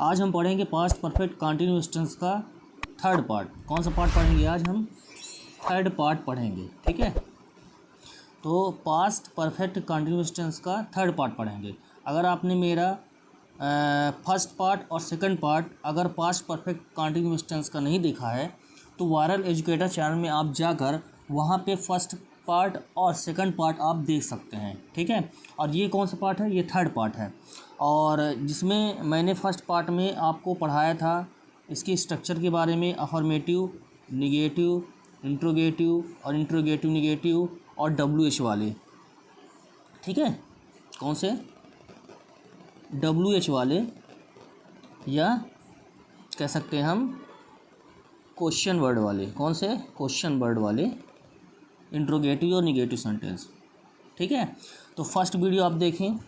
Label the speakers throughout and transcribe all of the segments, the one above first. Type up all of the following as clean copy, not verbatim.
Speaker 1: आज हम पढ़ेंगे पास्ट परफेक्ट कंटिन्यूअस टेंस का थर्ड पार्ट। कौन सा पार्ट पढ़ेंगे आज हम? थर्ड पार्ट पढ़ेंगे, ठीक है। तो पास्ट परफेक्ट कंटिन्यूअस टेंस का थर्ड पार्ट पढ़ेंगे। अगर आपने मेरा फर्स्ट पार्ट और सेकंड पार्ट अगर पास्ट परफेक्ट कंटिन्यूअस टेंस का नहीं देखा है तो वायरल एजुकेटर चैनल में आप जाकर वहाँ पे फर्स्ट पार्ट और सेकंड पार्ट आप देख सकते हैं, ठीक है। और ये कौन सा पार्ट है? ये थर्ड पार्ट है, और जिसमें मैंने फर्स्ट पार्ट में आपको पढ़ाया था इसकी स्ट्रक्चर के बारे में, अफर्मेटिव, निगेटिव, इंट्रोगेटिव और इंट्रोगेटिव निगेटिव और WH वाले, ठीक है। कौन से? WH वाले, या कह सकते हैं हम क्वेश्चन वर्ड वाले। कौन से? क्वेश्चन वर्ड वाले इंट्रोगेटिव और निगेटिव सेंटेंस, ठीक है। तो फर्स्ट वीडियो आप देखें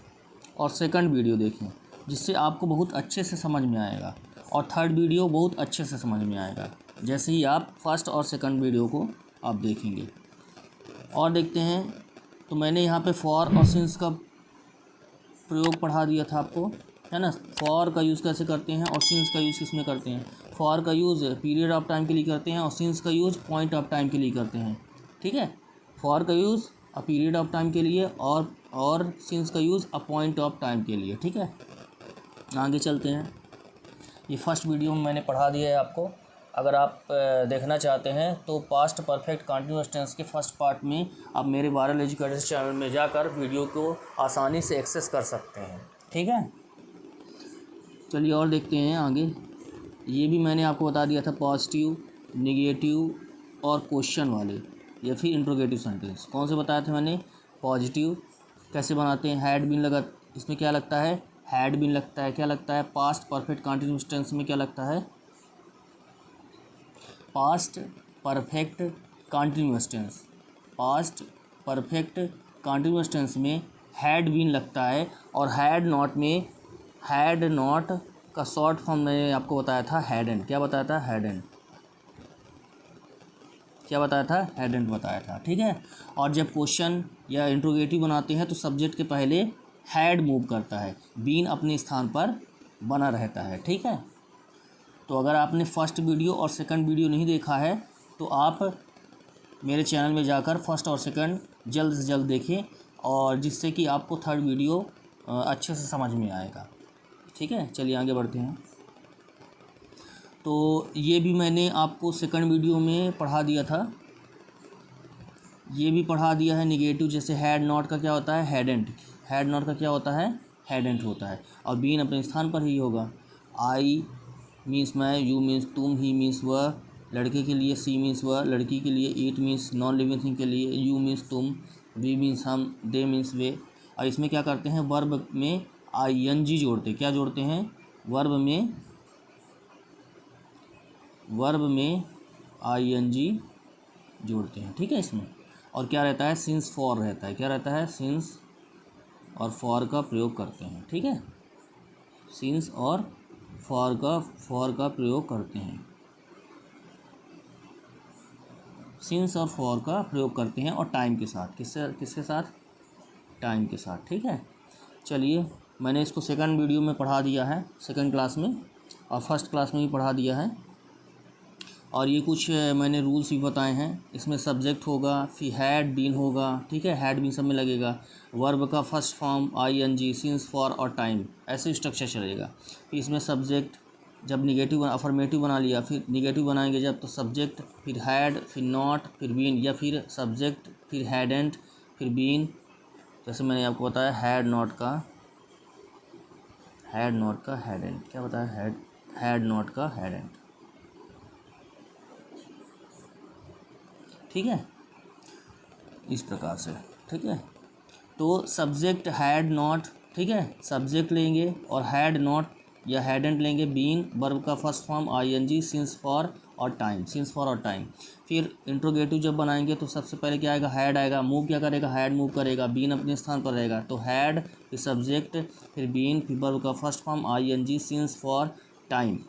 Speaker 1: और सेकंड वीडियो देखें, जिससे आपको बहुत अच्छे से समझ में आएगा, और थर्ड वीडियो बहुत अच्छे से समझ में आएगा जैसे ही आप फर्स्ट और सेकंड वीडियो को आप देखेंगे। और देखते हैं, तो मैंने यहाँ पे फॉर और सिंस का प्रयोग पढ़ा दिया था आपको, है ना। फॉर का यूज़ कैसे करते हैं और सिंस का यूज़ किस में करते हैं। फॉर का यूज़ पीरियड ऑफ टाइम के लिए करते हैं और सिंस का यूज़ पॉइंट ऑफ टाइम के लिए करते हैं, ठीक है। फॉर का use a period of time के लिए और सिंस का use a point of time के लिए, ठीक है। आगे चलते हैं। ये फर्स्ट वीडियो में मैंने पढ़ा दिया है आपको। अगर आप देखना चाहते हैं तो पास्ट परफेक्ट कंटिन्यूअस टेंस के फर्स्ट पार्ट में आप मेरे वायरल एजुकेटर चैनल में जाकर वीडियो को आसानी से एक्सेस कर सकते हैं, ठीक है। चलिए और देखते हैं आगे। ये भी मैंने आपको बता दिया था, पॉजिटिव, निगेटिव और क्वेश्चन वाले या फिर इंट्रोगेटिव सेंटेंस। कौन से बताए थे मैंने? पॉजिटिव कैसे बनाते हैं, हैड बीन लगा, इसमें क्या लगता है? हैड बीन लगता है। क्या लगता है? पास्ट परफेक्ट कंटिन्यूअस टेंस में क्या लगता है? Past perfect continuous tense, past perfect continuous tense में हैड बीन लगता है। और हैड नॉट में, हैड नॉट का शॉर्ट फॉर्म मैंने आपको बताया था हैडंट। क्या बताया था? हैडंट। क्या बताया था? हैडंट बताया था, ठीक है। और जब क्वेश्चन या इंट्रोगेटिव बनाते हैं तो सब्जेक्ट के पहले हैड मूव करता है, बीन अपने स्थान पर बना रहता है, ठीक है। तो अगर आपने फर्स्ट वीडियो और सेकंड वीडियो नहीं देखा है तो आप मेरे चैनल में जाकर फर्स्ट और सेकंड जल्द से जल्द देखें, और जिससे कि आपको थर्ड वीडियो अच्छे से समझ में आएगा, ठीक है। चलिए आगे बढ़ते हैं। तो ये भी मैंने आपको सेकंड वीडियो में पढ़ा दिया था, ये भी पढ़ा दिया है। निगेटिव जैसे हैड नॉट का क्या होता है? हैडंट। हैड नॉट का क्या होता है? हैडंट होता है, और बीन अपने स्थान पर ही होगा। आई मीन्स मैं, यू मीन्स तुम, ही मीन्स वह, लड़के के लिए सी मीन्स वह, लड़की के लिए it means non living thing के लिए यू मीन्स तुम, वी मीन्स हम, दे मीन्स वे। और इसमें क्या करते हैं? वर्ब में ING जोड़ते हैं। क्या जोड़ते हैं? वर्ब में ING जोड़ते हैं, ठीक है इसमें। और क्या रहता है? सिंस फॉर रहता है। क्या रहता है? सिंस और फॉर का प्रयोग करते हैं, ठीक है। सिंस और फॉर का प्रयोग करते हैं, सिंस और फॉर का प्रयोग करते हैं, और टाइम के साथ। किसके साथ? टाइम के साथ, ठीक है। चलिए, मैंने इसको सेकंड वीडियो में पढ़ा दिया है, सेकंड क्लास में, और फर्स्ट क्लास में भी पढ़ा दिया है। और ये कुछ मैंने रूल्स भी बताए हैं। इसमें सब्जेक्ट होगा, फिर हैड बीन होगा, ठीक है। हैड बीन सब में लगेगा। वर्ब का first form ING, since, for और टाइम, ऐसे स्ट्रक्चर चलेगा। फिर इसमें सब्जेक्ट, जब निगेटिव अफर्मेटिव बना लिया, फिर निगेटिव बनाएंगे जब, तो सब्जेक्ट, फिर हैड, फिर नॉट, फिर बीन, या फिर सब्जेक्ट, फिर हैडेंट, फिर बीन। जैसे मैंने आपको बताया हैड नॉट का हैडेंट। क्या बताया? हैड नॉट का हैडेंट, ठीक है, इस प्रकार से, ठीक है। तो सब्जेक्ट हैड नॉट, ठीक है, सब्जेक्ट लेंगे, और हैड नॉट या हैडेंट लेंगे, बीन, वर्ब का first form ING, since, for और टाइम, सिंस, फॉर और टाइम। फिर इंट्रोगेटिव जब बनाएंगे तो सबसे पहले क्या आएगा? हैड आएगा। मूव क्या करेगा? हैड मूव करेगा। बीन अपने स्थान पर रहेगा, तो हैड, फिर सब्जेक्ट, फिर बीन, फिर वर्ब का first form ING, since, for, time.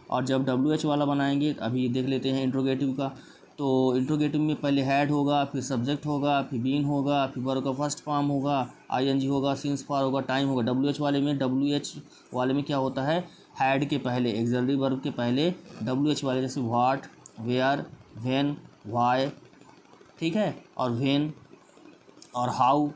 Speaker 1: और जब WH वाला बनाएंगे, अभी देख लेते हैं इंट्रोगेटिव का, तो इंट्रोगेटिव में पहले हैड होगा, फिर सब्जेक्ट होगा, फिर बीन होगा, फिर वर्ब का फर्स्ट फॉर्म होगा, आईएनजी होगा, सिंस फॉर होगा, टाइम होगा। डब्ल्यूएच वाले में क्या होता है, हैड के पहले एक्सिलरी वर्ब के पहले डब्ल्यूएच वाले, जैसे व्हाट, वेयर, व्हेन, व्हाई, ठीक है, और व्हेन और हाउ,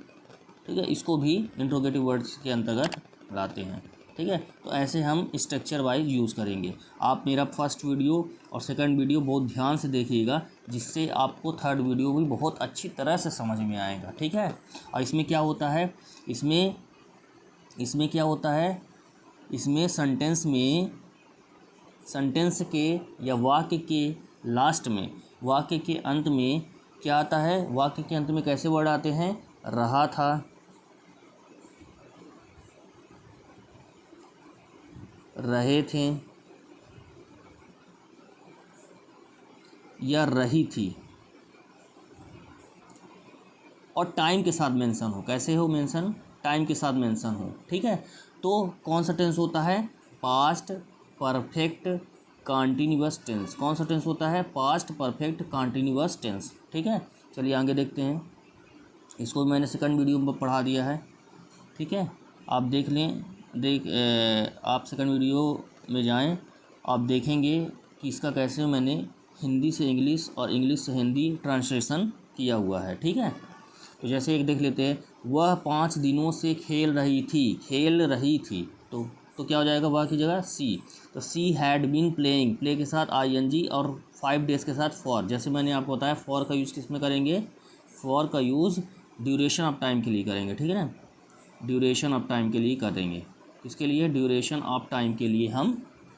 Speaker 1: ठीक है, इसको भी इंट्रोगेटिव वर्ड्स के अंतर्गत लाते हैं। ठीक है, तो ऐसे हम स्ट्रक्चर वाइज यूज़ करेंगे। आप मेरा फर्स्ट वीडियो और सेकंड वीडियो बहुत ध्यान से देखिएगा, जिससे आपको थर्ड वीडियो भी बहुत अच्छी तरह से समझ में आएगा। ठीक है, और इसमें क्या होता है, इसमें क्या होता है, इसमें सेंटेंस के या वाक्य के लास्ट में, वाक्य के अंत में क्या आता है, वाक्य के अंत में कैसे वर्ड आते हैं, रहा था, रहे थे, या रही थी, और टाइम के साथ मेंशन हो। कैसे हो मेंशन, टाइम के साथ मेंशन हो। ठीक है, तो कौन सा टेंस होता है, पास्ट परफेक्ट कॉन्टिन्यूअस टेंस। कौन सा टेंस होता है, पास्ट परफेक्ट कॉन्टिन्यूअस टेंस। ठीक है, चलिए आगे देखते हैं। इसको मैंने सेकंड वीडियो में पढ़ा दिया है। ठीक है, आप देख लें, आप सेकंड वीडियो में जाएं, आप देखेंगे कि इसका कैसे मैंने हिंदी से इंग्लिश और इंग्लिश से हिंदी ट्रांसलेशन किया हुआ है। ठीक है, तो जैसे एक देख लेते हैं, वह 5 दिनों से खेल रही थी, तो क्या हो जाएगा वह की जगह सी। तो she had been playing, play के साथ आईएनजी और 5 डेज़ के साथ फॉर। जैसे मैंने आपको बताया, फॉर का यूज़ किस में करेंगे, फॉर का यूज़ ड्यूरेशन ऑफ टाइम के लिए करेंगे। ठीक है ना, ड्यूरेशन ऑफ टाइम के लिए करेंगे। इसके लिए ड्यूरेशन ऑफ टाइम के लिए हम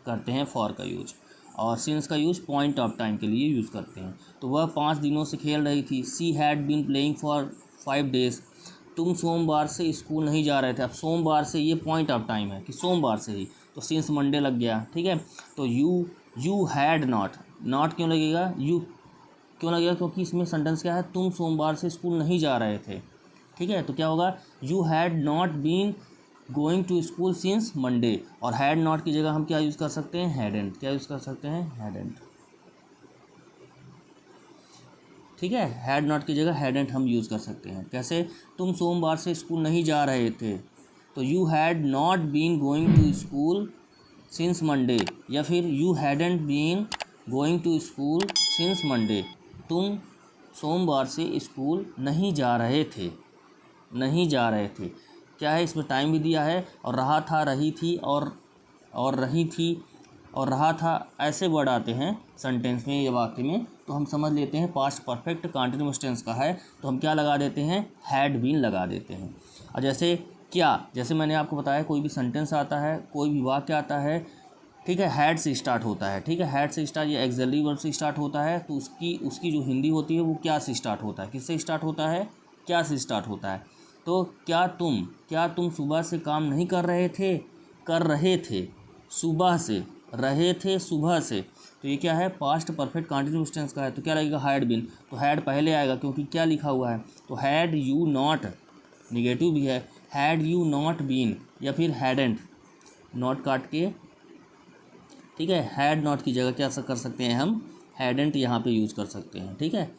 Speaker 1: करते हैं फॉर का यूज, और सिंस का यूज़ पॉइंट ऑफ टाइम के लिए यूज़ करते हैं। तो वह 5 दिनों से खेल रही थी। She had been playing for 5 days. तुम सोमवार से स्कूल नहीं जा रहे थे। अब सोमवार से ये पॉइंट ऑफ टाइम है कि सोमवार से ही, तो सिंस मंडे लग गया। ठीक है, तो यू हैड नॉट क्यों लगेगा, यू क्यों लगेगा, क्योंकि इसमें सेंटेंस क्या है, तुम सोमवार से स्कूल नहीं जा रहे थे। ठीक है, तो क्या होगा, you had not been going to school since Monday, और हैड नॉट की जगह हम क्या यूज़ कर सकते हैं, हैडेंट। क्या यूज़ कर सकते हैं, हैडेंट। ठीक है, हैड नॉट की जगह हैडेंट हम यूज़ कर सकते हैं। कैसे, तुम सोमवार से स्कूल नहीं जा रहे थे, तो you had not been going to school since Monday, या फिर you hadn't been going to school since Monday. तुम सोमवार से स्कूल नहीं जा रहे थे, क्या है, इसमें टाइम भी दिया है, और रहा था, रही थी, और रही थी और रहा था, ऐसे वर्ड आते हैं सेंटेंस में या वाक्य में, तो हम समझ लेते हैं पास्ट परफेक्ट कॉन्टिन्यूअस टेंस का है, तो हम क्या लगा देते हैं, हैड बीन लगा देते हैं। और जैसे क्या, जैसे मैंने आपको बताया, कोई भी सेंटेंस आता है, कोई भी वाक्य आता है, ठीक है, हैड से स्टार्ट होता है। ठीक है, हैड से स्टार्ट या एक्सिलरी वर्ब से स्टार्ट होता है, तो उसकी जो हिंदी होती है वो क्या से स्टार्ट होता है, किससे स्टार्ट होता है, क्या से स्टार्ट होता है। तो क्या तुम सुबह से काम नहीं कर रहे थे, कर रहे थे, सुबह से, रहे थे सुबह से, तो ये क्या है, पास्ट परफेक्ट कॉन्टिन्यूअस टेंस का है, तो क्या लगेगा, हैड बीन। तो हैड पहले आएगा क्योंकि क्या लिखा हुआ है, तो हैड यू नॉट, निगेटिव भी है, हैड यू नॉट बीन, या फिर हैडेंट, नॉट काट के, ठीक है, हैड नॉट की जगह क्या कर सकते हैं हम, हैडेंट यहाँ पे यूज़ कर सकते हैं। ठीक है,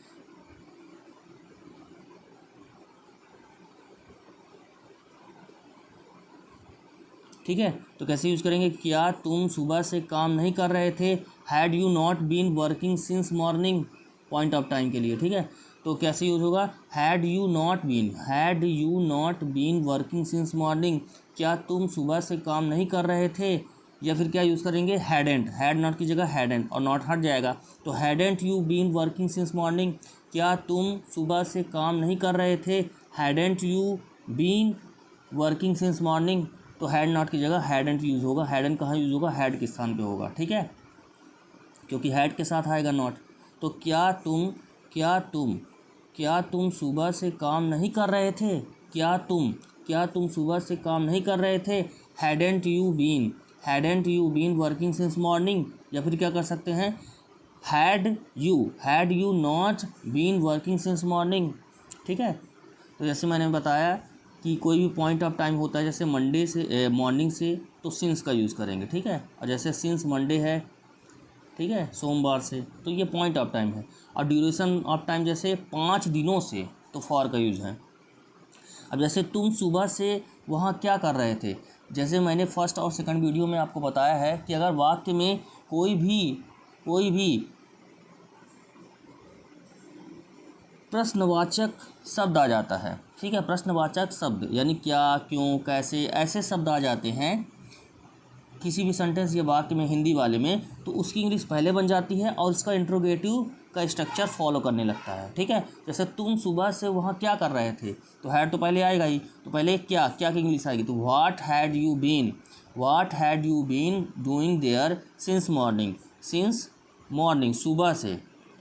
Speaker 1: ठीक है, तो कैसे यूज़ करेंगे, क्या तुम सुबह से काम नहीं कर रहे थे, had you not been working since morning, point of time के लिए। ठीक है, तो कैसे यूज़ होगा, had you not been working since morning, क्या तुम सुबह से काम नहीं कर रहे थे, या फिर क्या यूज़ करेंगे, हैडेंट, हैड नॉट की जगह हैडेंट, और नॉट हट जाएगा, तो hadn't you been working since morning, क्या तुम सुबह से काम नहीं कर रहे थे, hadn't you been working since morning, तो हैड नॉट की जगह हैडेंट यूज़ होगा। हैडेंट कहाँ यूज़ होगा, हैड के स्थान पे होगा। ठीक है, क्योंकि हैड के साथ आएगा नॉट। तो क्या तुम सुबह से काम नहीं कर रहे थे, क्या तुम सुबह से काम नहीं कर रहे थे, hadn't you been working since morning, या फिर क्या कर सकते हैं, had you not been working since morning. ठीक है, तो जैसे मैंने बताया कि कोई भी पॉइंट ऑफ टाइम होता है, जैसे मंडे से, मॉर्निंग से, तो सिंस का यूज़ करेंगे। ठीक है, और जैसे सिंस मंडे है, ठीक है, सोमवार से, तो ये पॉइंट ऑफ टाइम है। और ड्यूरेशन ऑफ टाइम जैसे 5 दिनों से, तो फॉर का यूज़ है। अब जैसे तुम सुबह से वहाँ क्या कर रहे थे, जैसे मैंने फर्स्ट और सेकंड वीडियो में आपको बताया है कि अगर वाक्य में कोई भी प्रश्नवाचक शब्द आ जाता है, ठीक है, प्रश्नवाचक शब्द यानी क्या, क्यों, कैसे, ऐसे शब्द आ जाते हैं किसी भी सेंटेंस या वाक्य में हिंदी वाले में, तो उसकी इंग्लिश पहले बन जाती है और उसका इंट्रोगेटिव का स्ट्रक्चर फॉलो करने लगता है, ठीक है। जैसे तुम सुबह से वहाँ क्या कर रहे थे, तो हैड तो पहले आएगा ही, तो पहले क्या की इंग्लिश आएगी, तो what had you been doing there since morning, सुबह से,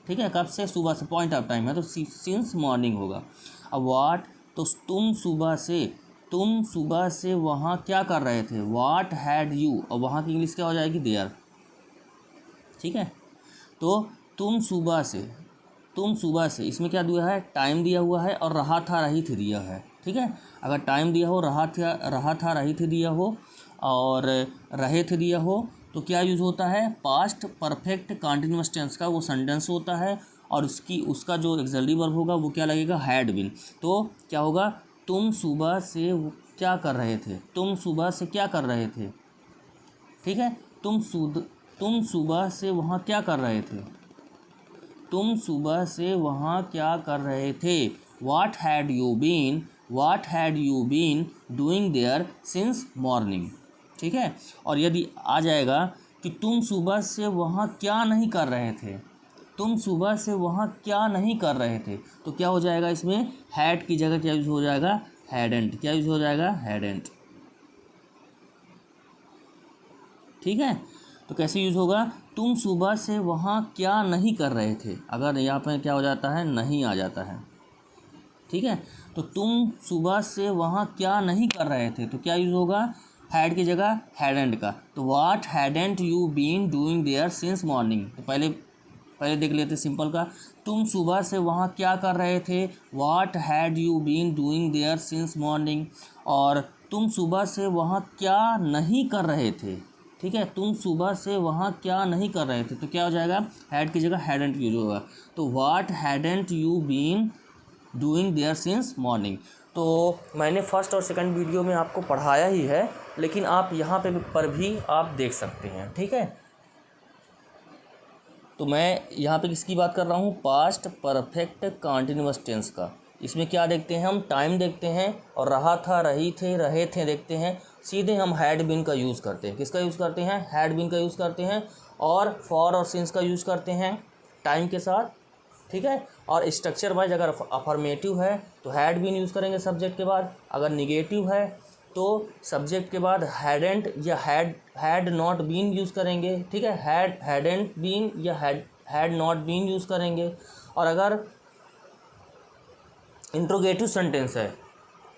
Speaker 1: ठीक है, कब से, सुबह से, पॉइंट ऑफ टाइम है तो सिंस मॉर्निंग होगा। अब व्हाट, तो तुम सुबह से वहाँ क्या कर रहे थे, व्हाट हैड यू, और वहाँ की इंग्लिश क्या हो जाएगी, देयर, ठीक है। तो तुम सुबह से इसमें क्या दिया है, टाइम दिया हुआ है और रहा था रही थी दिया है, ठीक है। अगर टाइम दिया हो, रहा था रही थी दिया हो और रहे थे दिया हो, तो क्या यूज़ होता है, पास्ट परफेक्ट कंटीन्यूअस टेंस का वो सेंटेंस होता है और उसका जो एक्सिलरी वर्ब होगा वो क्या लगेगा, हैड बीन। तो क्या होगा, तुम सुबह से क्या कर रहे थे, ठीक है। तुम सुबह से वहाँ क्या कर रहे थे, what had you been doing there since morning, ठीक है। और यदि आ जाएगा कि तुम सुबह से वहाँ क्या नहीं कर रहे थे, तो क्या हो जाएगा, इसमें हैड की जगह क्या यूज़ हो जाएगा, हैडेंट, ठीक है। तो कैसे यूज़ होगा, तुम सुबह से वहाँ क्या नहीं कर रहे थे, अगर यहाँ पर क्या हो जाता है, नहीं आ जाता है, ठीक है। तो तुम सुबह से वहाँ क्या नहीं कर रहे थे, तो क्या यूज़ होगा, हैड की जगह हैडेंट का, तो what hadn't you been doing there since morning. तो पहले देख लेते सिंपल का, तुम सुबह से वहाँ क्या कर रहे थे, what had you been doing there since morning. और तुम सुबह से वहाँ क्या नहीं कर रहे थे, ठीक है, तुम सुबह से वहाँ क्या नहीं कर रहे थे, तो क्या हो जाएगा, हैड की जगह हैडेंट यूज होगा, तो what hadn't you been doing there since morning. तो मैंने फर्स्ट और सेकंड वीडियो में आपको पढ़ाया ही है, लेकिन आप यहाँ पर भी आप देख सकते हैं, ठीक है। तो मैं यहाँ पे किसकी बात कर रहा हूँ, पास्ट परफेक्ट कंटीन्यूअस टेंस का। इसमें क्या देखते हैं हम, टाइम देखते हैं और रहा था, रही थे, रहे थे देखते हैं। सीधे हम हैड बीन का यूज़ करते हैं, किसका यूज़ करते हैं, हैड बीन का यूज़ करते हैं, और फॉर और सिंस का यूज़ करते हैं टाइम के साथ, ठीक है। और स्ट्रक्चर वाइज अगर अफर्मेटिव है तो हैड बीन यूज़ करेंगे सब्जेक्ट के बाद, अगर निगेटिव है तो सब्जेक्ट के बाद हैडेंट या हैड नॉट बीन यूज़ करेंगे, ठीक है, हैडेंट बीन या हैड नॉट बीन यूज़ करेंगे। और अगर इंट्रोगेटिव सेंटेंस है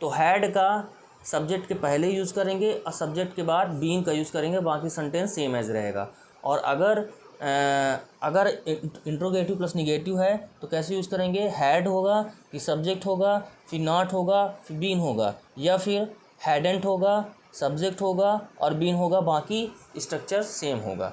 Speaker 1: तो हैड का सब्जेक्ट के पहले यूज़ करेंगे और सब्जेक्ट के बाद बीन का यूज़ करेंगे, बाकी सेंटेंस सेम एज रहेगा। और अगर इंट्रोगेटिव प्लस निगेटिव है तो कैसे यूज़ करेंगे, हैड होगा कि सब्जेक्ट होगा, फिर नॉट होगा, फिर बीन होगा, या फिर हैडेंट होगा, सब्जेक्ट होगा और बीन होगा, बाकी स्ट्रक्चर सेम होगा।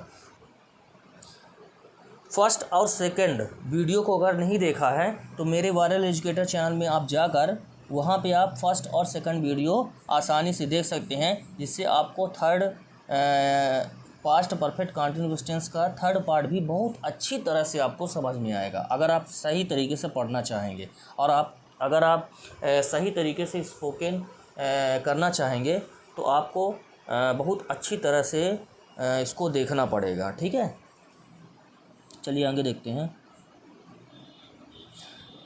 Speaker 1: फर्स्ट और सेकंड वीडियो को अगर नहीं देखा है तो मेरे वायरल एजुकेटर चैनल में आप जाकर वहाँ पे आप फर्स्ट और सेकंड वीडियो आसानी से देख सकते हैं, जिससे आपको third past perfect continuous tense का थर्ड पार्ट भी बहुत अच्छी तरह से आपको समझ में आएगा, अगर आप सही तरीके से पढ़ना चाहेंगे और अगर आप सही तरीके से स्पोकन करना चाहेंगे तो आपको बहुत अच्छी तरह से इसको देखना पड़ेगा, ठीक है। चलिए आगे देखते हैं।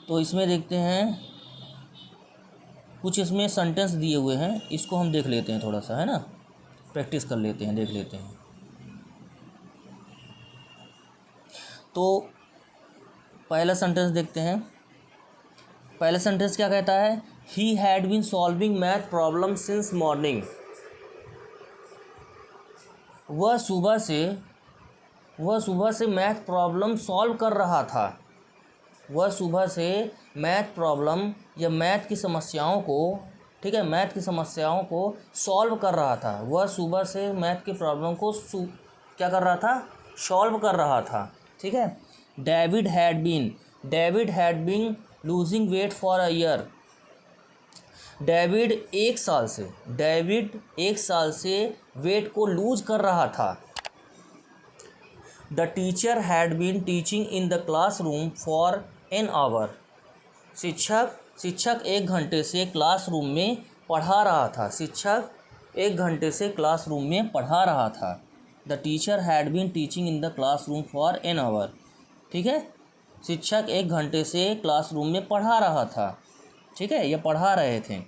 Speaker 1: तो इसमें देखते हैं कुछ इसमें सेंटेंस दिए हुए हैं, इसको हम देख लेते हैं, थोड़ा सा है ना, प्रैक्टिस कर लेते हैं, देख लेते हैं। तो पहला सेंटेंस देखते हैं। पहला सेंटेंस क्या कहता है, he had been solving math problem since morning. वह सुबह से मैथ प्रॉब्लम सॉल्व कर रहा था। वह सुबह से मैथ प्रॉब्लम या मैथ की समस्याओं को, ठीक है, मैथ की समस्याओं को सॉल्व कर रहा था। वह सुबह से मैथ की प्रॉब्लम को क्या कर रहा था, सॉल्व कर रहा था। ठीक है। David had been losing weight for a year. David एक साल से वेट को लूज कर रहा था। The teacher had been teaching in the classroom for an hour. शिक्षक 1 घंटे से क्लासरूम में पढ़ा रहा था। The teacher had been teaching in the classroom for an hour. ठीक है। शिक्षक 1 घंटे से क्लासरूम में पढ़ा रहा था। ठीक है, ये पढ़ा रहे थे।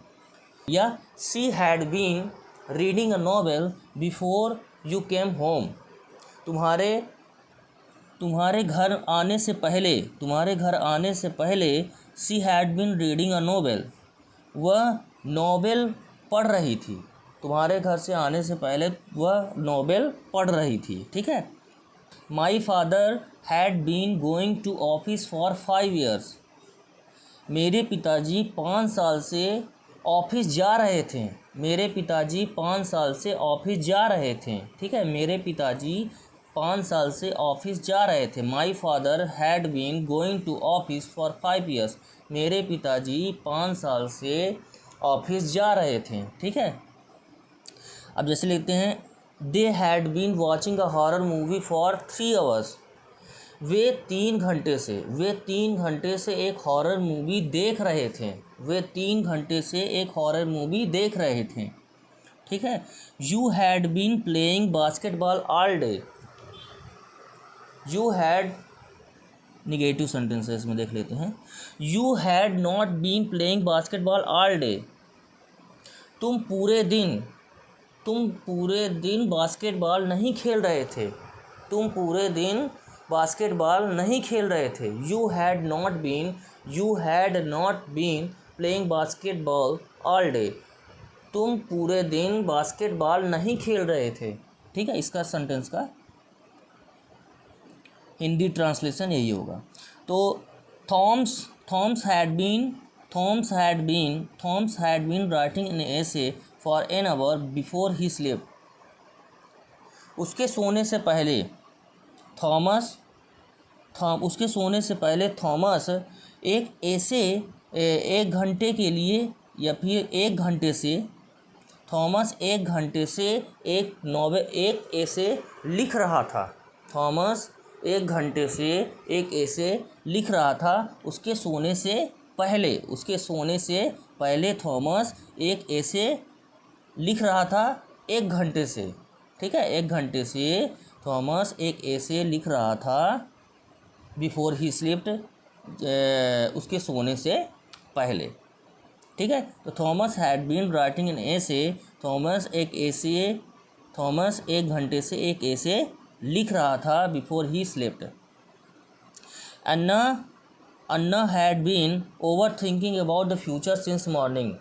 Speaker 1: या she had been reading a novel before you came home. तुम्हारे घर आने से पहले she had been reading a novel. वह नॉवेल पढ़ रही थी। तुम्हारे घर से आने से पहले वह नॉवेल पढ़ रही थी। ठीक है। My father had been going to office for 5 years। मेरे पिताजी 5 साल से ऑफिस जा रहे थे। ठीक है, मेरे पिताजी 5 साल से ऑफिस जा रहे थे। My father had been going to office for 5 years। मेरे पिताजी 5 साल से ऑफिस जा रहे थे। ठीक है। अब जैसे लिखते हैं, they had been watching a horror movie for 3 hours। वे 3 घंटे से एक हॉरर मूवी देख रहे थे। ठीक है। You had been playing basketball all day. You had negative sentence है, इसमें देख लेते हैं। You had not been playing basketball all day. तुम पूरे दिन बास्केटबॉल नहीं खेल रहे थे। You had not been playing basketball all day. तुम पूरे दिन बास्केटबॉल नहीं खेल रहे थे। ठीक है, इसका सेंटेंस का हिंदी ट्रांसलेशन यही होगा। तो Thomas had been writing an essay for an hour before he sleep. उसके सोने से पहले थॉमस एक ऐसे 1 घंटे के लिए या फिर 1 घंटे से थॉमस 1 घंटे से एक ऐसे लिख रहा था। थॉमस 1 घंटे से एक ऐसे लिख रहा था। उसके सोने से पहले थॉमस एक ऐसे लिख रहा था 1 घंटे से। ठीक है, 1 घंटे से थॉमस एक ऐसे लिख रहा था बिफोर ही स्लीप्ट, उसके सोने से पहले। ठीक है। तो Thomas had been writing an essay. Thomas 1 घंटे से एक ऐसे लिख रहा था before he slept. Anna had been overthinking about the future since morning.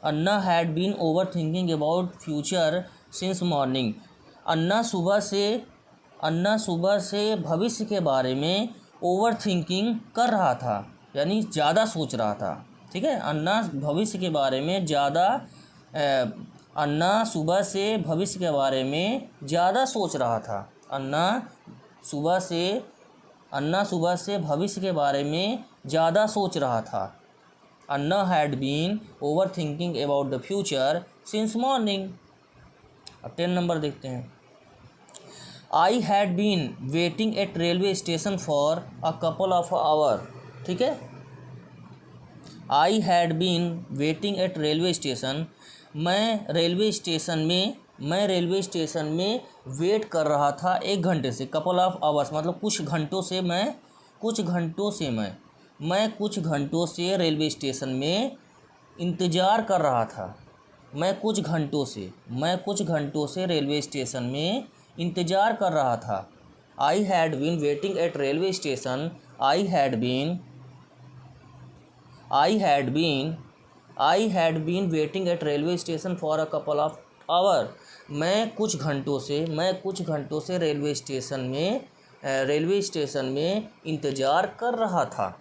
Speaker 1: Anna had been overthinking about future since morning. Anna सुबह से भविष्य के बारे में ओवर थिंकिंग कर रहा था, यानी ज़्यादा सोच रहा था। ठीक है। अन्ना सुबह से भविष्य के बारे में ज़्यादा सोच रहा था। अन्ना सुबह से भविष्य के बारे में ज़्यादा सोच रहा था। Anna had been overthinking about the future since morning. अब 10 नंबर देखते हैं। I had been waiting at railway station for a couple of hour. ठीक है। I had been waiting at railway station. मैं रेलवे स्टेशन में wait कर रहा था 1 घंटे से। कपल ऑफ आवर्स मतलब कुछ घंटों से रेलवे स्टेशन में इंतज़ार कर रहा था। मैं कुछ घंटों से रेलवे स्टेशन में इंतज़ार कर रहा था। I had been waiting at railway station. I had been waiting at railway station for a couple of hour. मैं कुछ घंटों से रेलवे स्टेशन में इंतज़ार कर रहा था।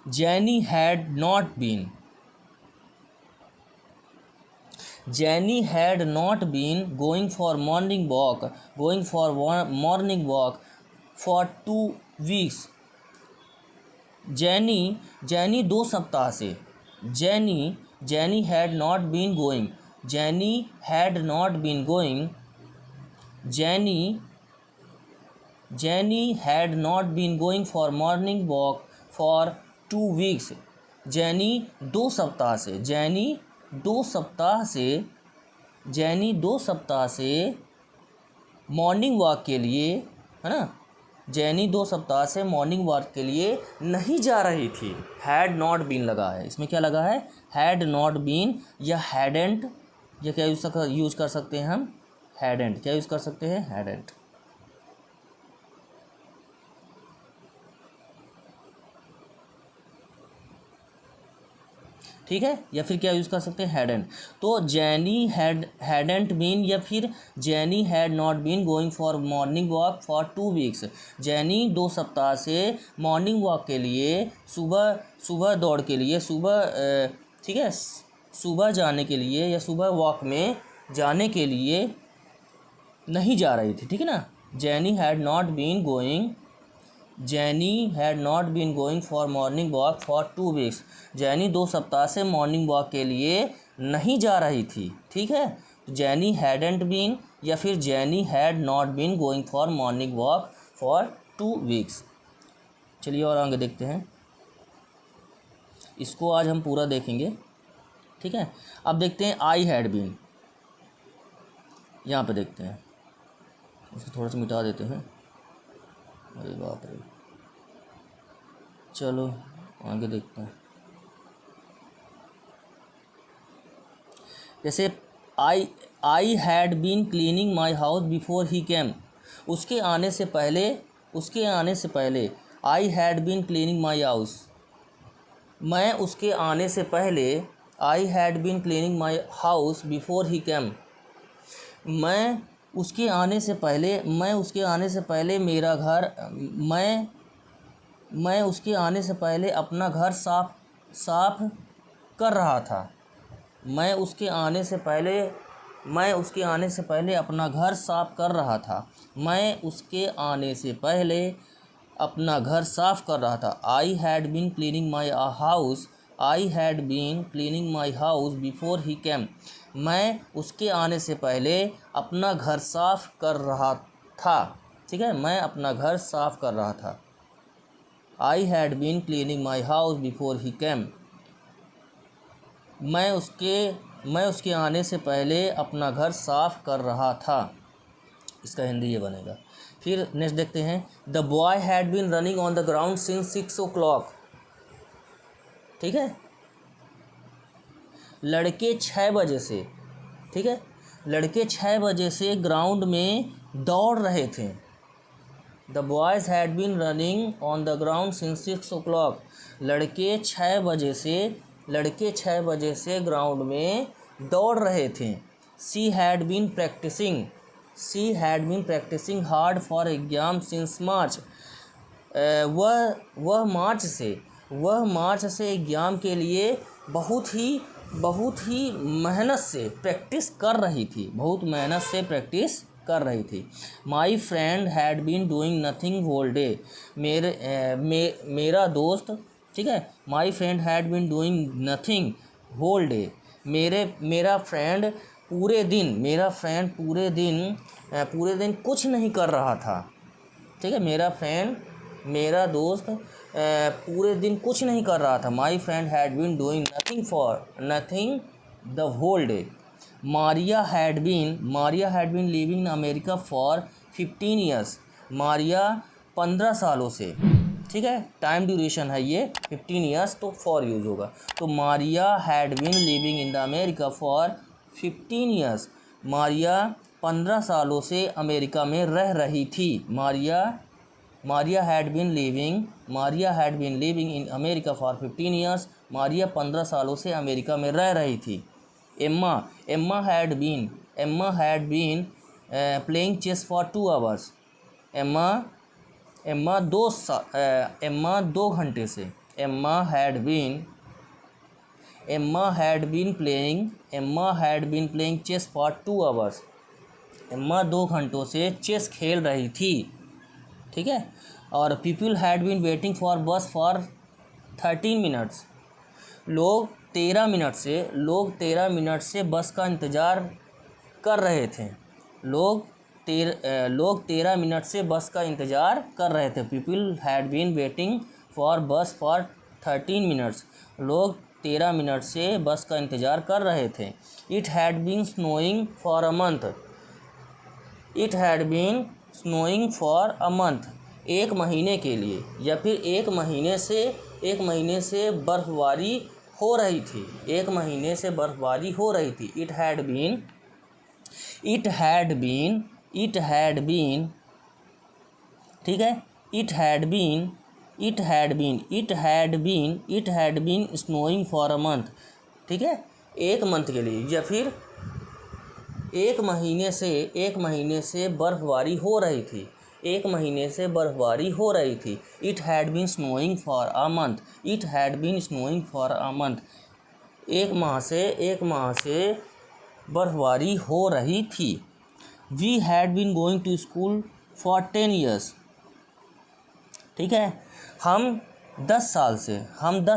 Speaker 1: Jenny had Jenny had not been going for morning walk for 2 weeks. Jenny 2 सप्ताह से jenny had not been going for morning walk for 2 weeks. Jenny 2 सप्ताह से मॉर्निंग वॉक के लिए, है ना, जेनी 2 सप्ताह से मॉर्निंग वॉक के लिए नहीं जा रही थी. हैड नॉट बीन लगा है, इसमें क्या लगा है, हैड नॉट बीन या हैडेंट, या क्या यूज़ कर सकते हैं हम, हैडेंट. क्या यूज़ कर सकते हैं, हैडेंट. ठीक है, या फिर क्या यूज़ कर सकते हैं, हैडेंट. तो जेनी हैडेंट बीन या फिर Jenny had not been going for morning walk for 2 weeks. Jenny 2 सप्ताह से मॉर्निंग वॉक के लिए, सुबह दौड़ के लिए, ठीक है, सुबह जाने के लिए या सुबह वॉक में जाने के लिए नहीं जा रही थी. ठीक है ना. Jenny had not been going for morning walk for 2 weeks. Jenny 2 सप्ताह से मॉर्निंग वॉक के लिए नहीं जा रही थी. ठीक है. जेनी हैडेंट बीन या फिर Jenny had not been going for morning walk for 2 weeks. चलिए और आगे देखते हैं. इसको आज हम पूरा देखेंगे. ठीक है. अब देखते हैं आई हैड बीन. यहाँ पे देखते हैं, इसको थोड़ा सा मिटा देते हैं. अरे बाप रे. चलो आगे देखते हैं. जैसे I had been cleaning my house before he came. उसके आने से पहले I had been cleaning my house. मैं उसके आने से पहले I had been cleaning my house before he came. मैं उसके आने से पहले मेरा घर मैं उसके आने से पहले अपना घर साफ कर रहा था. मैं उसके आने से पहले अपना घर साफ कर रहा था. मैं उसके आने से पहले अपना घर साफ कर रहा था. I had been cleaning my house before he came. मैं उसके आने से पहले अपना घर साफ कर रहा था. ठीक है, मैं अपना घर साफ कर रहा था. I had been cleaning my house before he came. मैं उसके आने से पहले अपना घर साफ कर रहा था. इसका हिंदी ये बनेगा. फिर नेक्स्ट देखते हैं. The boy had been running on the ground since 6 o'clock. ठीक है, लड़के 6 बजे से, ठीक है, लड़के 6 बजे से ग्राउंड में दौड़ रहे थे. The boys had been running on the ground since 6 o'clock. लड़के 6 बजे से ग्राउंड में दौड़ रहे थे. She had been practising hard for exam since March. वह मार्च से एग्ज़ाम के लिए बहुत ही मेहनत से प्रैक्टिस कर रही थी. My friend had been doing nothing whole day. मेरा दोस्त, ठीक है, my friend had been doing nothing whole day. मेरा फ्रेंड पूरे दिन कुछ नहीं कर रहा था. ठीक है, मेरा दोस्त पूरे दिन कुछ नहीं कर रहा था. My friend had been doing nothing the whole day. Maria had been living in America for 15 years. Maria 15 सालों से, ठीक है, टाइम ड्यूरेशन है ये 15 years, तो फॉर यूज़ होगा. तो Maria had been living in the America for 15 years. Maria 15 सालों से अमेरिका में रह रही थी. Maria had been living in America for 15 years. Maria 15 सालों से अमेरिका में रह रही थी. Emma had been playing chess for 2 hours. Emma 2 घंटे से. Emma had been playing chess for 2 hours. Emma 2 घंटों से चेस खेल रही थी, ठीक है। और people had been waiting for bus for 13 minutes. लोग 13 मिनट से बस का इंतज़ार कर रहे थे। लोग 13 मिनट से बस का इंतज़ार कर रहे थे। People had been waiting for bus for 13 minutes. लोग 13 मिनट से बस का इंतज़ार कर रहे थे। It had been snowing for a month. It had been snowing for a month, एक महीने के लिए, या फिर एक महीने से बर्फबारी हो रही थी। एक महीने से बर्फबारी हो रही थी। इट हैड बीन, ठीक है। It had been snowing for a month, ठीक है, एक मंथ के लिए, या फिर एक महीने से बर्फबारी हो रही थी। एक महीने से बर्फबारी हो रही थी। It had been snowing for a month. It had been snowing for a month, एक माह से बर्फबारी हो रही थी। We had been going to school for 10 years, ठीक है। हम 10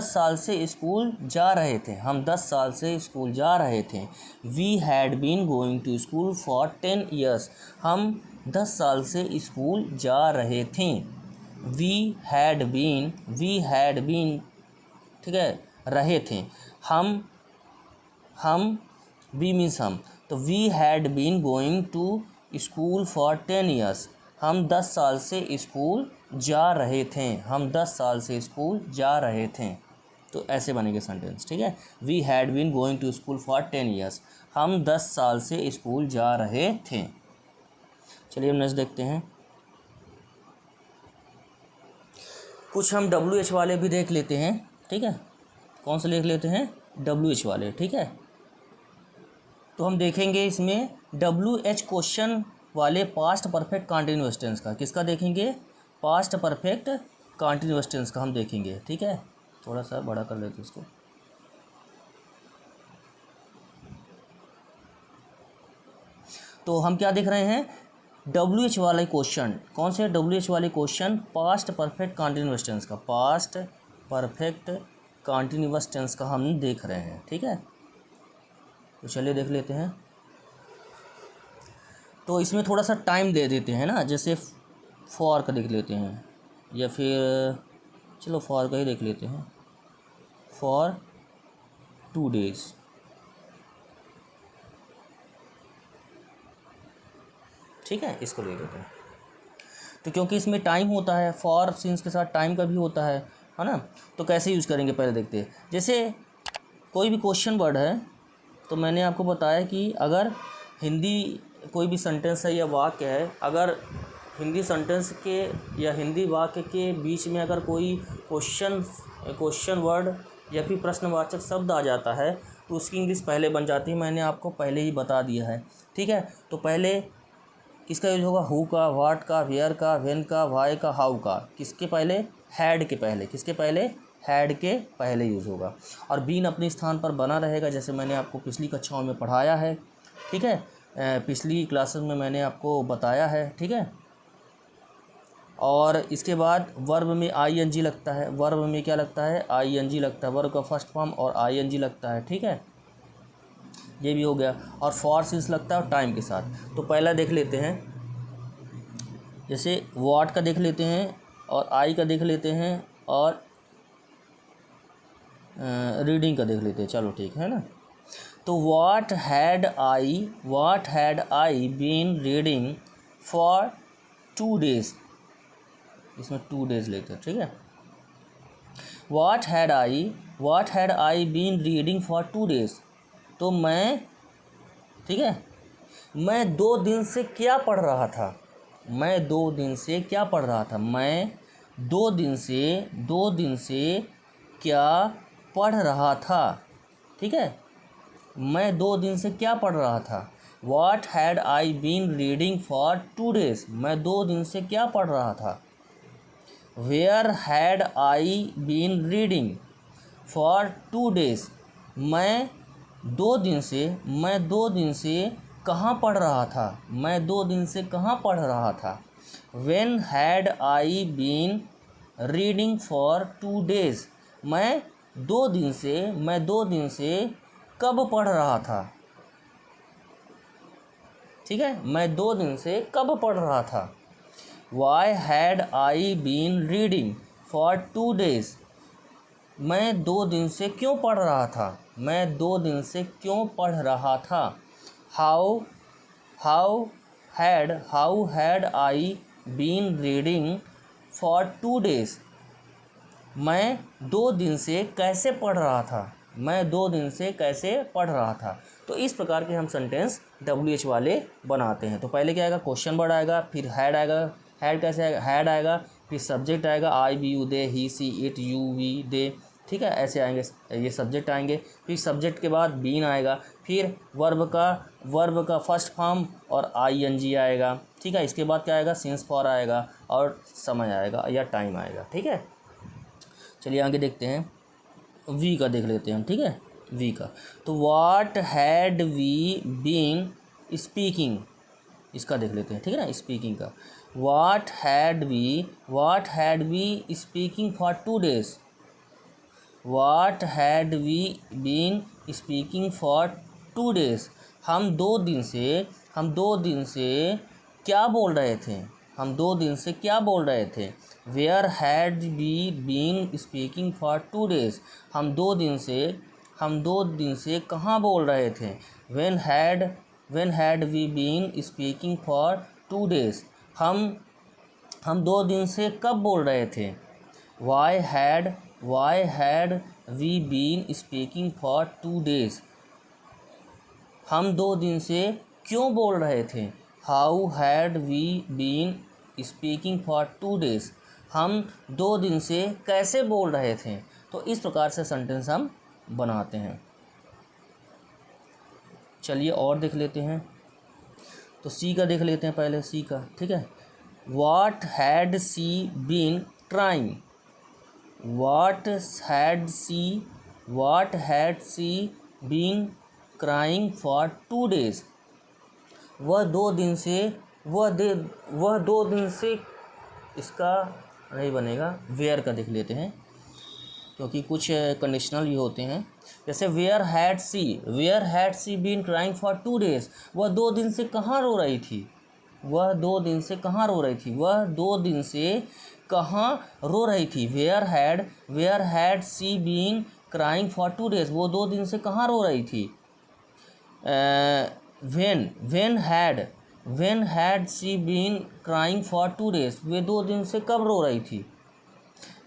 Speaker 1: साल से स्कूल जा रहे थे। हम 10 साल से स्कूल जा रहे थे। We had been going to school for 10 years. हम 10 साल से स्कूल जा रहे थे। वी हैड बीन, ठीक है, रहे थे। हम वी मीन्स हम, तो we had been going to school for 10 years. हम 10 साल से स्कूल जा रहे थे। हम 10 साल से स्कूल जा रहे थे। तो ऐसे बनेंगे सेंटेंस, ठीक है। We had been going to school for 10 years. हम 10 साल से स्कूल जा रहे थे। चलिए हम नेक्स्ट देखते हैं। कुछ हम WH वाले भी देख लेते हैं, ठीक है। कौन से देख लेते हैं? WH वाले, ठीक है। तो हम देखेंगे इसमें WH क्वेश्चन वाले पास्ट परफेक्ट कंटीन्यूअस टेंस का। किसका देखेंगे? पास्ट परफेक्ट कंटीन्यूअस टेंस का हम देखेंगे, ठीक है। थोड़ा सा बड़ा कर लेते इसको। तो हम क्या देख रहे हैं? WH वाले क्वेश्चन। कौन से WH वाले question? Past perfect continuous tense का। पास्ट परफेक्ट कंटीन्यूअस टेंस का हम देख रहे हैं, ठीक है। तो चलिए देख लेते हैं। तो इसमें थोड़ा सा टाइम दे देते हैं ना, जैसे फॉर का देख लेते हैं, या फिर चलो फॉर का ही देख लेते हैं। फॉर 2 days, ठीक है, इसको ले लेते हैं। तो क्योंकि इसमें टाइम होता है, फॉर सिंस के साथ टाइम का भी होता है ना। तो कैसे यूज़ करेंगे पहले देखते हैं। जैसे कोई भी क्वेश्चन वर्ड है, तो मैंने आपको बताया कि अगर हिंदी कोई भी सेंटेंस है या वाक्य है, अगर हिंदी सेंटेंस के या हिंदी वाक्य के बीच में अगर कोई क्वेश्चन वर्ड या फिर प्रश्नवाचक शब्द आ जाता है, तो उसकी इंग्लिश पहले बन जाती है। मैंने आपको पहले ही बता दिया है, ठीक है। तो पहले किसका यूज होगा? हु का, व्हाट का, वेयर का, व्हेन का, व्हाई का, हाउ का। किसके पहले? हैड के पहले। किसके पहले? हैड के पहले यूज़ होगा। और बीन अपने स्थान पर बना रहेगा, जैसे मैंने आपको पिछली कक्षाओं में पढ़ाया है, ठीक है। पिछली क्लासेस में मैंने आपको बताया है, ठीक है। और इसके बाद वर्ब में ING लगता है। वर्ब में क्या लगता है? ING लगता है। वर्ब का फर्स्ट फॉर्म और ING लगता है, ठीक है। ये भी हो गया। और फॉर सिंस लगता है टाइम के साथ। तो पहला देख लेते हैं, जैसे व्हाट का देख लेते हैं, और आई का देख लेते हैं, और रीडिंग का देख लेते हैं। चलो ठीक है ना। तो what had I been reading for 2 days। इसमें 2 days लेते हैं, ठीक है। What had I been reading for 2 days। तो मैं, ठीक है, मैं 2 दिन से क्या पढ़ रहा था? मैं 2 दिन से क्या पढ़ रहा था? मैं 2 दिन से क्या पढ़ रहा था, ठीक है। मैं 2 दिन से क्या पढ़ रहा था? What had I been reading for 2 days? मैं 2 दिन से क्या पढ़ रहा था? Where had I been reading for 2 days? मैं 2 दिन से कहाँ पढ़ रहा था, मैं 2 दिन से कहाँ पढ़ रहा था। When had I been reading for 2 days, मैं 2 दिन से कब पढ़ रहा था। ठीक है, मैं 2 दिन से कब पढ़ रहा था। Why had I been reading for 2 days, मैं 2 दिन से क्यों पढ़ रहा था, मैं 2 दिन से क्यों पढ़ रहा था। How had I been reading for 2 days, मैं 2 दिन से कैसे पढ़ रहा था, मैं 2 दिन से कैसे पढ़ रहा था। तो इस प्रकार के हम सेंटेंस WH वाले बनाते हैं। तो पहले क्या आएगा, क्वेश्चन वर्ड आएगा, फिर हैड आएगा, हैड कैसे आएगा, हैड आएगा, फिर सब्जेक्ट आएगा, I we you they, he she it you we they. ठीक है, ऐसे आएंगे, ये सब्जेक्ट आएंगे, फिर सब्जेक्ट के बाद बीन आएगा, फिर वर्ब का फर्स्ट फॉर्म और ING आएगा। ठीक है, इसके बाद क्या आएगा, सिंस फॉर आएगा और समय आएगा या टाइम आएगा। ठीक है, चलिए आगे देखते हैं, वी का देख लेते हैं हम। ठीक है, वी का, तो what had we been speaking, इसका देख लेते हैं। ठीक है ना, स्पीकिंग का, what had we speaking for 2 days, what had we been speaking for 2 days, हम 2 दिन से क्या बोल रहे थे, हम 2 दिन से क्या बोल रहे थे। Where had we been speaking for 2 days, हम 2 दिन से कहाँ बोल रहे थे। When had we been speaking for 2 days, हम 2 दिन से कब बोल रहे थे। Why had we been speaking for 2 days, हम 2 दिन से क्यों बोल रहे थे। How had we been speaking for 2 days, हम 2 दिन से कैसे बोल रहे थे। तो इस प्रकार से सेंटेंस हम बनाते हैं। चलिए और देख लेते हैं, तो सी का देख लेते हैं पहले, सी का। ठीक है, what had she been trying, what had she been crying for 2 days, वह 2 दिन से इसका नहीं बनेगा, वेयर का देख लेते हैं, क्योंकि कुछ कंडीशनल भी होते हैं। जैसे where had she been crying for 2 days, वह 2 दिन से कहाँ रो रही थी, वह 2 दिन से कहाँ रो रही थी, वह 2 दिन से कहाँ रो रही थी। Where had she been crying for 2 days, वो 2 दिन से कहाँ रो रही थी। When had she been crying for 2 days, वे 2 दिन से कब रो रही थी।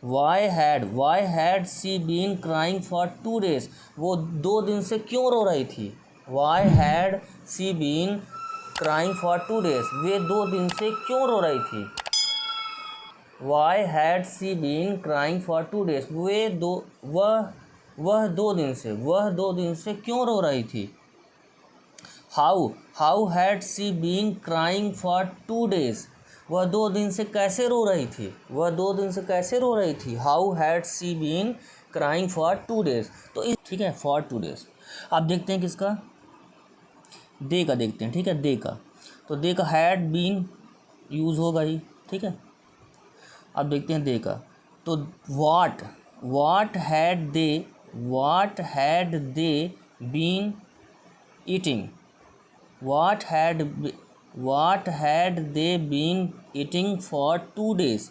Speaker 1: Why had she been crying for 2 days, वो 2 दिन से क्यों रो रही थी। Why had she been crying for 2 days, वे 2 दिन से क्यों रो रही थी। Why had she been crying for 2 days, वह 2 दिन से क्यों रो रही थी। How had she been crying for 2 days, वह 2 दिन से कैसे रो रही थी। How had she been crying for 2 days, तो इस, ठीक है, फॉर 2 days। अब देखते हैं किसका, दे का देखते हैं। ठीक है, दे का, तो दे का हैड बीन यूज़ होगा ही। ठीक है, अब देखते हैं दे का, तो what had they been eating, what had they been eating for 2 days,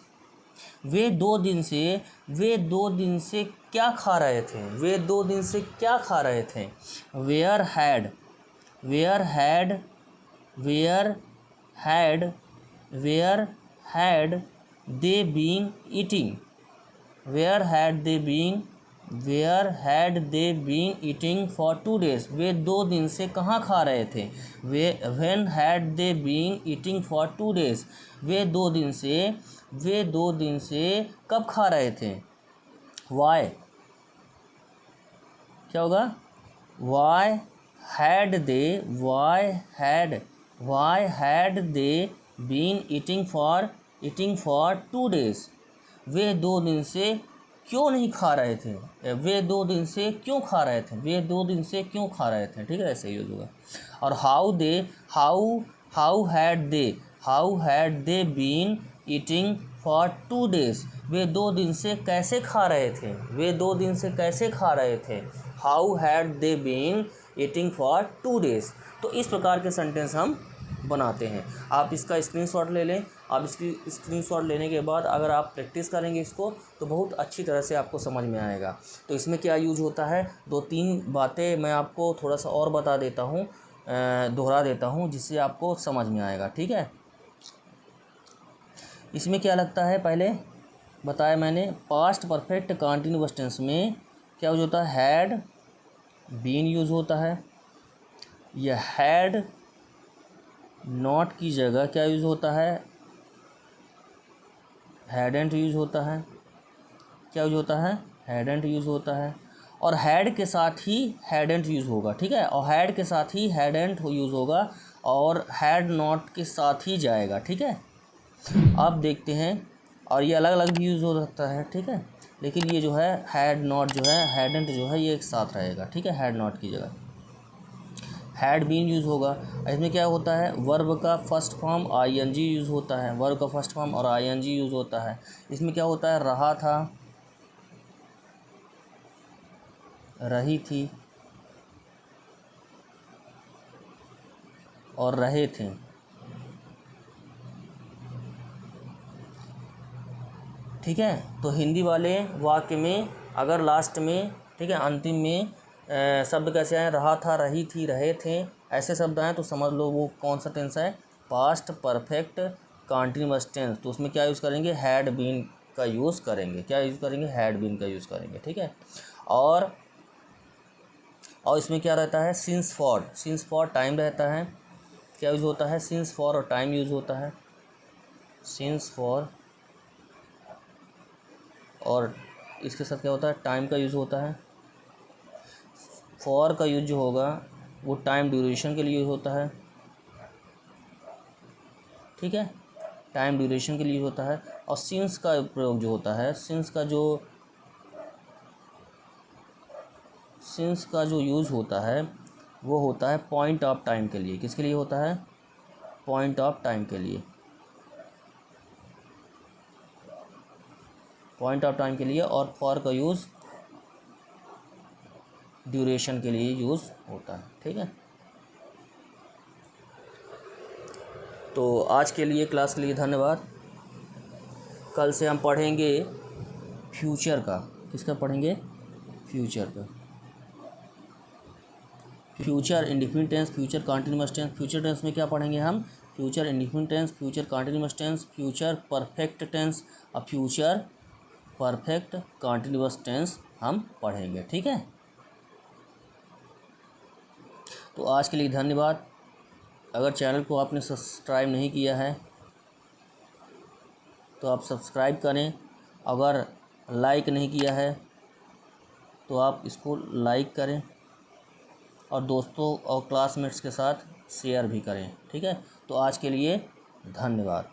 Speaker 1: वे 2 दिन से क्या खा रहे थे, where had they been eating, for 2 days, वे 2 दिन से कहाँ खा रहे थे। When had they been eating for 2 days, वे 2 दिन से कब खा रहे थे। वाई क्या होगा, why had they been eating for 2 days, वे 2 दिन से क्यों नहीं खा रहे थे, वे 2 दिन से क्यों खा रहे थे, वे 2 दिन से क्यों खा रहे थे, ठीक है, ऐसे यूज होगा। और how had they been eating for 2 days, वे 2 दिन से कैसे खा रहे थे, वे 2 दिन से कैसे खा रहे थे, how had they been eating for 2 डेज। तो इस प्रकार के सेंटेंस हम बनाते हैं। आप इसका स्क्रीनशॉट ले लें। आप इसकी स्क्रीनशॉट लेने के बाद अगर आप प्रैक्टिस करेंगे इसको तो बहुत अच्छी तरह से आपको समझ में आएगा। तो इसमें क्या यूज होता है, 2-3 बातें मैं आपको थोड़ा सा और बता देता हूँ, दोहरा देता हूँ, जिससे आपको समझ में आएगा, ठीक है। इसमें क्या लगता है, पहले बताया मैंने, पास्ट परफेक्ट कंटीन्यूअस टेंस में क्या यूज होता है, हैड बीन यूज होता है। यह हैड नॉट की जगह क्या यूज़ होता है, हैडंट यूज़ होता है। क्या यूज़ होता है, हैडंट यूज़ होता है। और हैड के साथ ही हैडंट यूज़ होगा, ठीक है, और हैड के साथ ही हैडंट यूज़ होगा, और हैड नॉट के साथ ही जाएगा, ठीक है। अब देखते हैं, और ये अलग अलग भी यूज़ हो सकता है, ठीक है, लेकिन ये जो है हैड नॉट जो है, हैडंट जो है, ये एक साथ रहेगा, ठीक है, हैड नॉट की जगह हैड बीन यूज़ होगा। इसमें क्या होता है, वर्ब का फर्स्ट फॉर्म आईएनजी यूज़ होता है, वर्ब का फर्स्ट फॉर्म और आईएनजी यूज़ होता है। इसमें क्या होता है, रहा था, रही थी और रहे थे। ठीक है, तो हिंदी वाले वाक्य में अगर लास्ट में, ठीक है, अंतिम में शब्द कैसे आए, रहा था, रही थी, रहे थे, ऐसे शब्द आए तो समझ लो वो कौन सा टेंस है, पास्ट परफेक्ट कंटीन्यूअस टेंस। तो उसमें क्या यूज़ करेंगे, हैड बीन का यूज़ करेंगे। क्या यूज़ करेंगे, हैड बीन का यूज़ करेंगे, ठीक है। और इसमें क्या रहता है, सिंस फॉर टाइम रहता है। क्या यूज़ होता है, सिंस फॉर और टाइम यूज़ होता है। सिंस फॉर और इसके साथ क्या होता है, टाइम का यूज़ होता है। फॉर का यूज जो होगा वो टाइम ड्यूरेशन के लिए यूज होता है, ठीक है, टाइम ड्यूरेशन के लिए यूज होता है। और सिंस का प्रयोग जो होता है, सिंस का जो यूज़ होता है वो होता है पॉइंट ऑफ टाइम के लिए। किसके लिए होता है, पॉइंट ऑफ टाइम के लिए, पॉइंट ऑफ टाइम के लिए। और फॉर का यूज़ ड्यूरेशन के लिए यूज़ होता है, ठीक है। तो आज के लिए, क्लास के लिए धन्यवाद। कल से हम पढ़ेंगे फ्यूचर का। किसका पढ़ेंगे, फ्यूचर का। Future indefinite tense, future continuous tense. Future tense में क्या पढ़ेंगे हम, future indefinite tense, future continuous tense, future perfect tense और फ्यूचर परफेक्ट कंटीन्यूअस टेंस हम पढ़ेंगे, ठीक है। तो आज के लिए धन्यवाद। अगर चैनल को आपने सब्सक्राइब नहीं किया है तो आप सब्सक्राइब करें। अगर लाइक नहीं किया है तो आप इसको लाइक करें और दोस्तों और क्लासमेट्स के साथ शेयर भी करें, ठीक है। तो आज के लिए धन्यवाद।